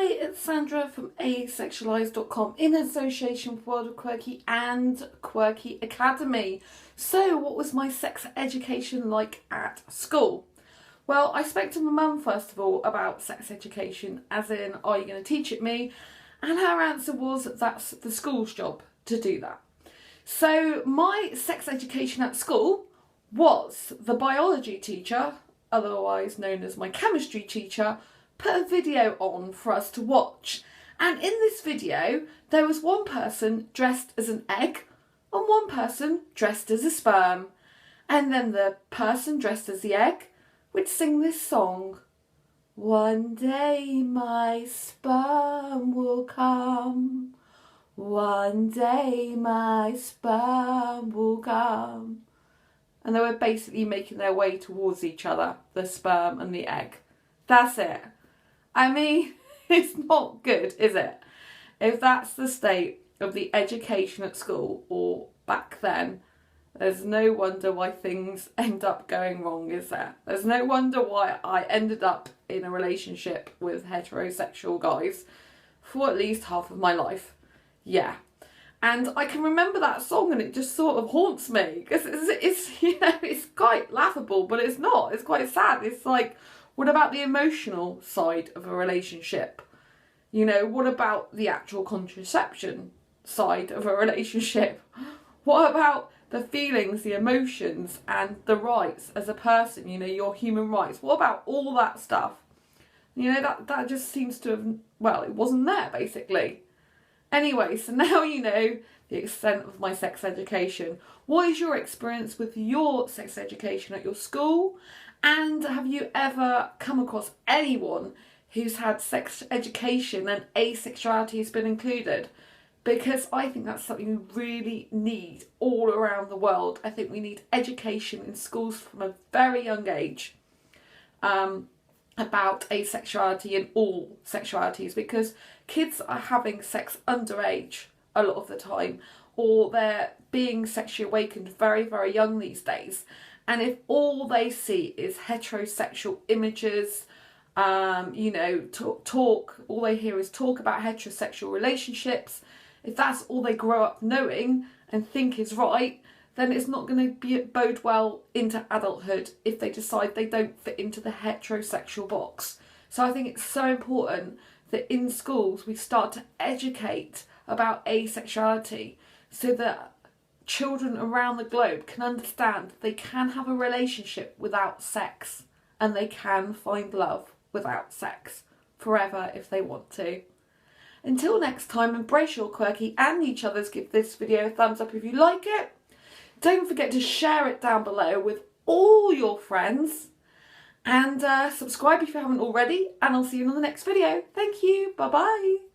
Hi, it's Sandra from Asexualise.com in association with World of Quirky and Quirky Academy. So what was my sex education like at school? Well, I spoke to my mum first of all about sex education, as in, are you going to teach it me? And her answer was, that's the school's job to do that. So my sex education at school was the biology teacher, otherwise known as my chemistry teacher, put a video on for us to watch. And in this video, there was one person dressed as an egg and one person dressed as a sperm. And then the person dressed as the egg would sing this song. One day my sperm will come. One day my sperm will come. And they were basically making their way towards each other, the sperm and the egg. That's it. I mean, it's not good, is it? If that's the state of the education at school, or back then, there's no wonder why things end up going wrong, is there? There's no wonder why I ended up in a relationship with heterosexual guys for at least half of my life. Yeah. And I can remember that song and it just sort of haunts me, because it's you know, it's quite laughable, but it's not. It's quite sad. It's like, what about the emotional side of a relationship? You know, what about the actual contraception side of a relationship? What about the feelings, the emotions, and the rights as a person, you know, your human rights? What about all that stuff? You know, that just seems to have, well, it wasn't there, basically. Anyway, so now you know the extent of my sex education. What is your experience with your sex education at your school? And have you ever come across anyone who's had sex education and asexuality has been included? Because I think that's something we really need all around the world. I think we need education in schools from a very young age about asexuality and all sexualities, because kids are having sex underage a lot of the time, or they're being sexually awakened very, very young these days. And if all they see is heterosexual images, you know, all they hear is talk about heterosexual relationships, if that's all they grow up knowing and think is right, then it's not going to bode well into adulthood if they decide they don't fit into the heterosexual box. So I think it's so important that in schools we start to educate about asexuality so that children around the globe can understand they can have a relationship without sex and they can find love without sex forever if they want to. Until next time, embrace your quirky and each other's. Give this video a thumbs up if you like it. Don't forget to share it down below with all your friends, and subscribe if you haven't already, and I'll see you in the next video. Thank you. Bye bye.